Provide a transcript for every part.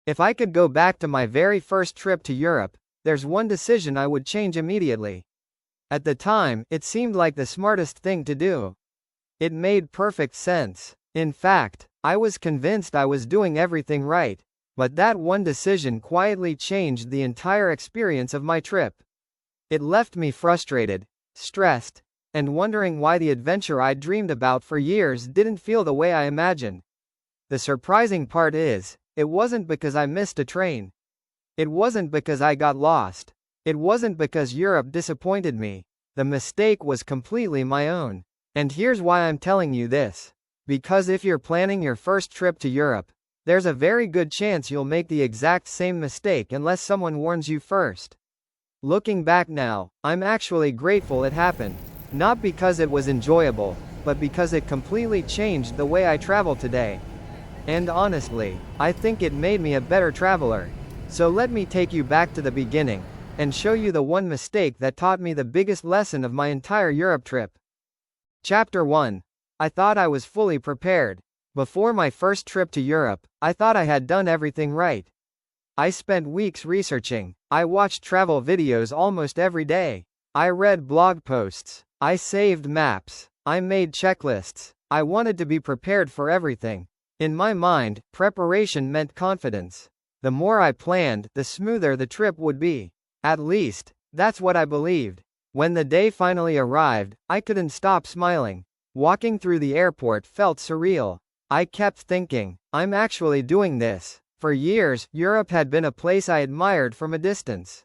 If I could go back to my very first trip to Europe, there's one decision I would change immediately. At the time, it seemed like the smartest thing to do. It made perfect sense. In fact, I was convinced I was doing everything right, but that one decision quietly changed the entire experience of my trip. It left me frustrated, stressed, and wondering why the adventure I'd dreamed about for years didn't feel the way I imagined. The surprising part is, it wasn't because I missed a train. It wasn't because I got lost. It wasn't because Europe disappointed me. The mistake was completely my own. And here's why I'm telling you this. Because if you're planning your first trip to Europe, there's a very good chance you'll make the exact same mistake unless someone warns you first. Looking back now, I'm actually grateful it happened. Not because it was enjoyable, but because it completely changed the way I travel today. And honestly, I think it made me a better traveler. So let me take you back to the beginning, and show you the one mistake that taught me the biggest lesson of my entire Europe trip. Chapter 1. I thought I was fully prepared. Before my first trip to Europe, I thought I had done everything right. I spent weeks researching. I watched travel videos almost every day. I read blog posts. I saved maps. I made checklists. I wanted to be prepared for everything. In my mind, preparation meant confidence. The more I planned, the smoother the trip would be. At least, that's what I believed. When the day finally arrived, I couldn't stop smiling. Walking through the airport felt surreal. I kept thinking, I'm actually doing this. For years, Europe had been a place I admired from a distance.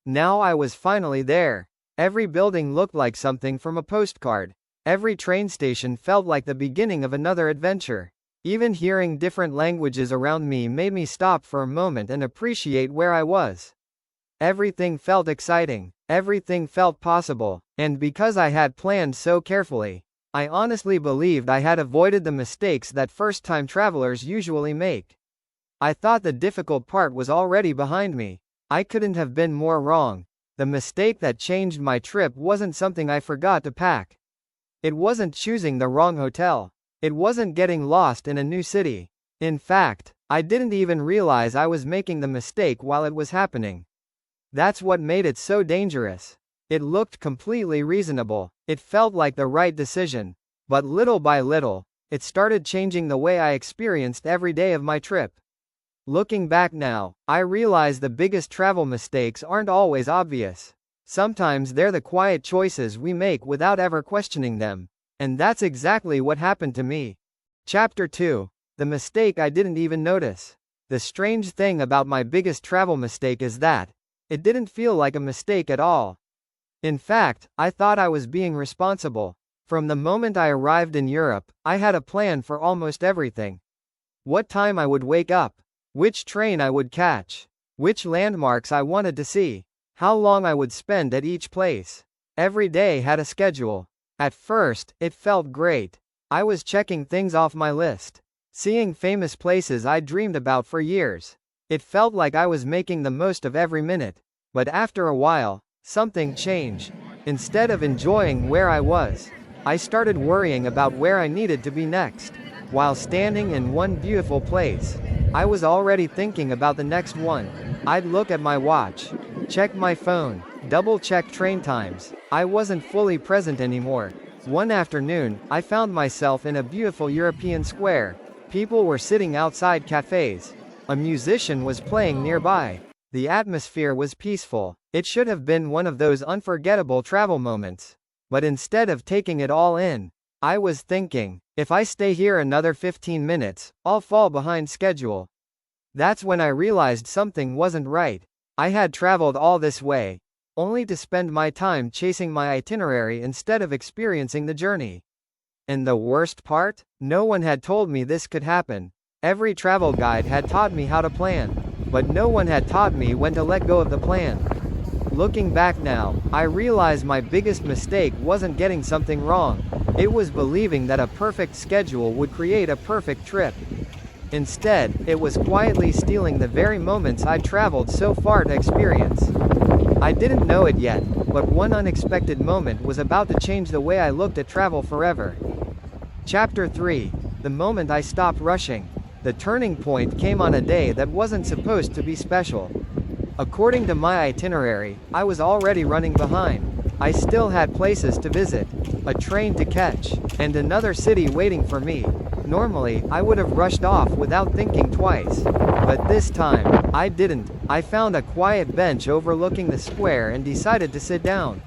Now I was finally there. Every building looked like something from a postcard. Every train station felt like the beginning of another adventure. Even hearing different languages around me made me stop for a moment and appreciate where I was. Everything felt exciting. Everything felt possible. And because I had planned so carefully, I honestly believed I had avoided the mistakes that first-time travelers usually make. I thought the difficult part was already behind me. I couldn't have been more wrong. The mistake that changed my trip wasn't something I forgot to pack. It wasn't choosing the wrong hotel. It wasn't getting lost in a new city. In fact, I didn't even realize I was making the mistake while it was happening. That's what made it so dangerous. It looked completely reasonable. It felt like the right decision. But little by little, it started changing the way I experienced every day of my trip. Looking back now, I realize the biggest travel mistakes aren't always obvious. Sometimes they're the quiet choices we make without ever questioning them. And that's exactly what happened to me. Chapter 2. The mistake I didn't even notice. The strange thing about my biggest travel mistake is that it didn't feel like a mistake at all. In fact, I thought I was being responsible. From the moment I arrived in Europe, I had a plan for almost everything. What time I would wake up, which train I would catch, which landmarks I wanted to see, how long I would spend at each place. Every day had a schedule. At first, it felt great. I was checking things off my list, seeing famous places I dreamed about for years. It felt like I was making the most of every minute. But after a while, something changed. Instead of enjoying where I was, I started worrying about where I needed to be next. While standing in one beautiful place, I was already thinking about the next one. I'd look at my watch, check my phone, double-check train times. I wasn't fully present anymore. One afternoon, I found myself in a beautiful European square. People were sitting outside cafes. A musician was playing nearby. The atmosphere was peaceful. It should have been one of those unforgettable travel moments. But instead of taking it all in, I was thinking, if I stay here another 15 minutes, I'll fall behind schedule. That's when I realized something wasn't right. I had traveled all this way, only to spend my time chasing my itinerary instead of experiencing the journey. And the worst part? No one had told me this could happen. Every travel guide had taught me how to plan, but no one had taught me when to let go of the plan. Looking back now, I realize my biggest mistake wasn't getting something wrong. It was believing that a perfect schedule would create a perfect trip. Instead, it was quietly stealing the very moments I'd traveled so far to experience. I didn't know it yet, but one unexpected moment was about to change the way I looked at travel forever. Chapter 3. The moment I stopped rushing. The turning point came on a day that wasn't supposed to be special. According to my itinerary, I was already running behind. I still had places to visit, a train to catch, and another city waiting for me. Normally, I would have rushed off without thinking twice. But this time, I didn't. I found a quiet bench overlooking the square and decided to sit down.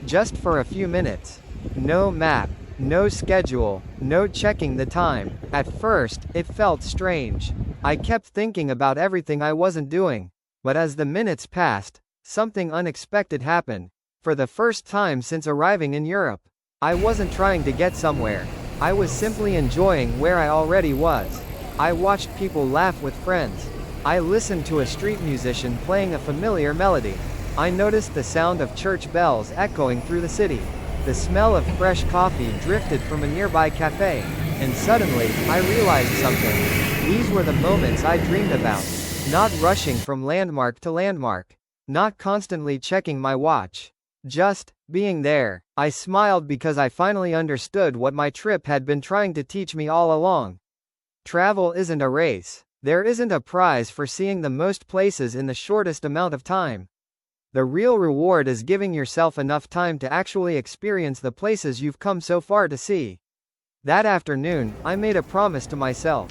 Just for a few minutes. No map, no schedule, no checking the time. At first, it felt strange. I kept thinking about everything I wasn't doing. But as the minutes passed, something unexpected happened. For the first time since arriving in Europe, I wasn't trying to get somewhere. I was simply enjoying where I already was. I watched people laugh with friends. I listened to a street musician playing a familiar melody. I noticed the sound of church bells echoing through the city. The smell of fresh coffee drifted from a nearby cafe. And suddenly, I realized something. These were the moments I dreamed about. Not rushing from landmark to landmark. Not constantly checking my watch. Just being there. I smiled because I finally understood what my trip had been trying to teach me all along. Travel isn't a race. There isn't a prize for seeing the most places in the shortest amount of time. The real reward is giving yourself enough time to actually experience the places you've come so far to see. That afternoon, I made a promise to myself.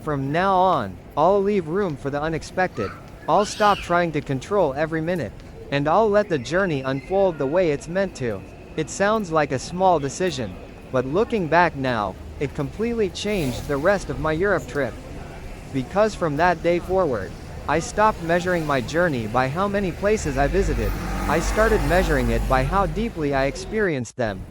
From now on, I'll leave room for the unexpected. I'll stop trying to control every minute. And I'll let the journey unfold the way it's meant to. It sounds like a small decision, but looking back now, it completely changed the rest of my Europe trip. Because from that day forward, I stopped measuring my journey by how many places I visited. I started measuring it by how deeply I experienced them.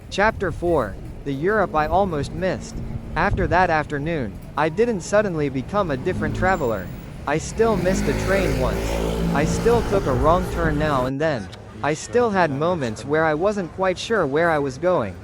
Chapter 4. The Europe I almost missed. After that afternoon, I didn't suddenly become a different traveler. I still missed a train once. I still took a wrong turn now and then. I still had moments where I wasn't quite sure where I was going.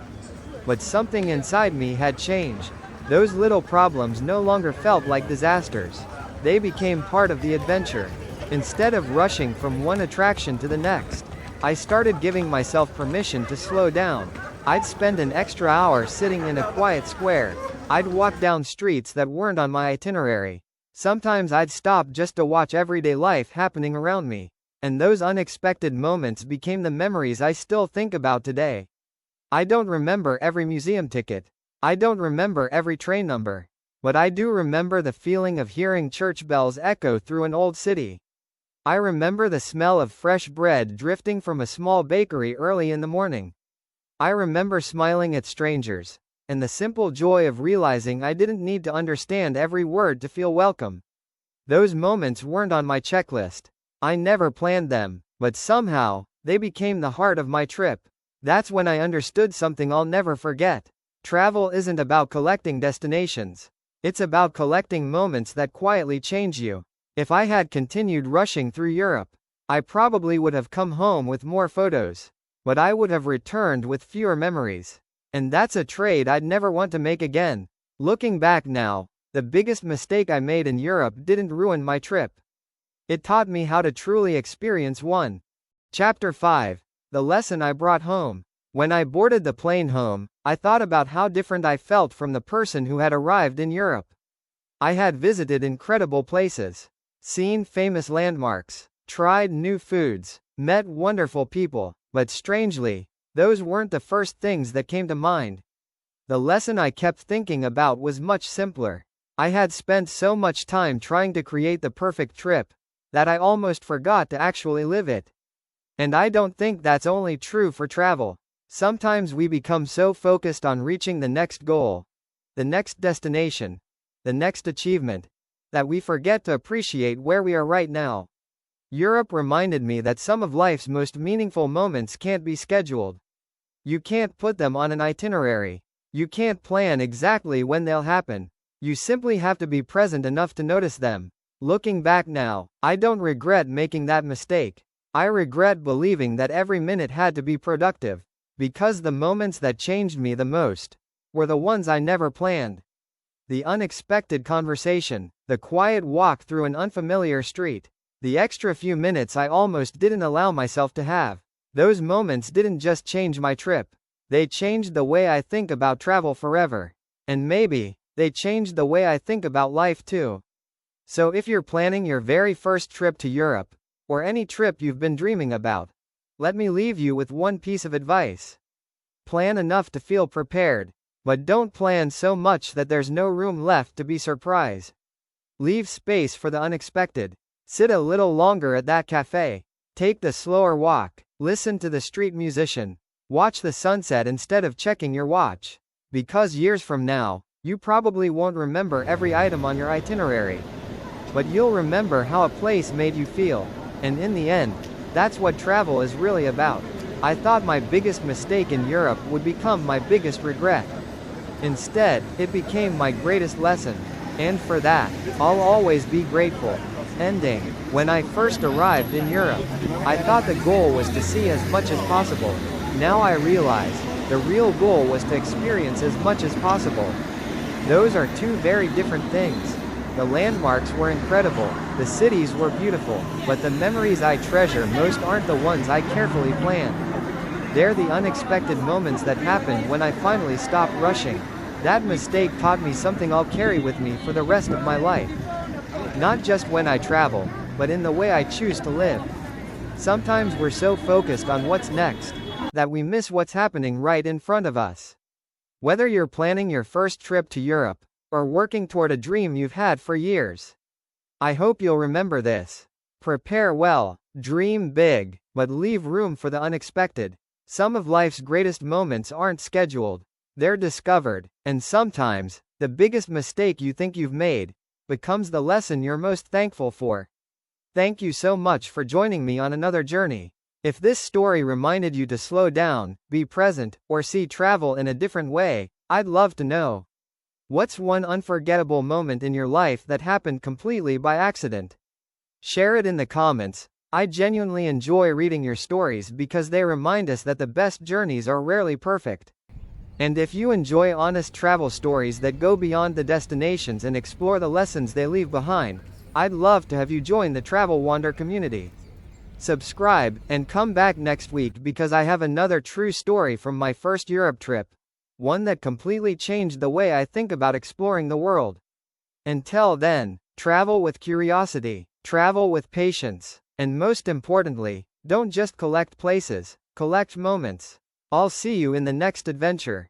But something inside me had changed. Those little problems no longer felt like disasters. They became part of the adventure. Instead of rushing from one attraction to the next, I started giving myself permission to slow down. I'd spend an extra hour sitting in a quiet square. I'd walk down streets that weren't on my itinerary. Sometimes I'd stop just to watch everyday life happening around me. And those unexpected moments became the memories I still think about today. I don't remember every museum ticket. I don't remember every train number. But I do remember the feeling of hearing church bells echo through an old city. I remember the smell of fresh bread drifting from a small bakery early in the morning. I remember smiling at strangers. And the simple joy of realizing I didn't need to understand every word to feel welcome. Those moments weren't on my checklist. I never planned them, but somehow, they became the heart of my trip. That's when I understood something I'll never forget. Travel isn't about collecting destinations. It's about collecting moments that quietly change you. If I had continued rushing through Europe, I probably would have come home with more photos. But I would have returned with fewer memories. And that's a trade I'd never want to make again. Looking back now, the biggest mistake I made in Europe didn't ruin my trip. It taught me how to truly experience one. Chapter 5. The lesson I brought home. When I boarded the plane home, I thought about how different I felt from the person who had arrived in Europe. I had visited incredible places, seen famous landmarks, tried new foods, met wonderful people, but strangely, those weren't the first things that came to mind. The lesson I kept thinking about was much simpler. I had spent so much time trying to create the perfect trip, that I almost forgot to actually live it. And I don't think that's only true for travel. Sometimes we become so focused on reaching the next goal, the next destination, the next achievement, that we forget to appreciate where we are right now. Europe reminded me that some of life's most meaningful moments can't be scheduled. You can't put them on an itinerary. You can't plan exactly when they'll happen. You simply have to be present enough to notice them. Looking back now, I don't regret making that mistake. I regret believing that every minute had to be productive. Because the moments that changed me the most were the ones I never planned. The unexpected conversation, the quiet walk through an unfamiliar street, the extra few minutes I almost didn't allow myself to have. Those moments didn't just change my trip. They changed the way I think about travel forever. And maybe, they changed the way I think about life too. So if you're planning your very first trip to Europe, or any trip you've been dreaming about, let me leave you with one piece of advice. Plan enough to feel prepared, but don't plan so much that there's no room left to be surprised. Leave space for the unexpected. Sit a little longer at that cafe. Take the slower walk. Listen to the street musician. Watch the sunset instead of checking your watch. Because years from now, you probably won't remember every item on your itinerary. But you'll remember how a place made you feel. And in the end, that's what travel is really about. I thought my biggest mistake in Europe would become my biggest regret. Instead, it became my greatest lesson. And for that, I'll always be grateful. Ending. When I first arrived in Europe, I thought the goal was to see as much as possible. Now I realize, the real goal was to experience as much as possible. Those are two very different things. The landmarks were incredible, the cities were beautiful, but the memories I treasure most aren't the ones I carefully planned. They're the unexpected moments that happened when I finally stopped rushing. That mistake taught me something I'll carry with me for the rest of my life. Not just when I travel, but in the way I choose to live. Sometimes we're so focused on what's next, that we miss what's happening right in front of us. Whether you're planning your first trip to Europe, or working toward a dream you've had for years, I hope you'll remember this. Prepare well, dream big, but leave room for the unexpected. Some of life's greatest moments aren't scheduled, they're discovered, and sometimes, the biggest mistake you think you've made becomes the lesson you're most thankful for. Thank you so much for joining me on another journey. If this story reminded you to slow down, be present, or see travel in a different way, I'd love to know. What's one unforgettable moment in your life that happened completely by accident? Share it in the comments. I genuinely enjoy reading your stories because they remind us that the best journeys are rarely perfect. And if you enjoy honest travel stories that go beyond the destinations and explore the lessons they leave behind, I'd love to have you join the Travel Wander community. Subscribe, and come back next week because I have another true story from my first Europe trip. One that completely changed the way I think about exploring the world. Until then, travel with curiosity, travel with patience, and most importantly, don't just collect places, collect moments. I'll see you in the next adventure.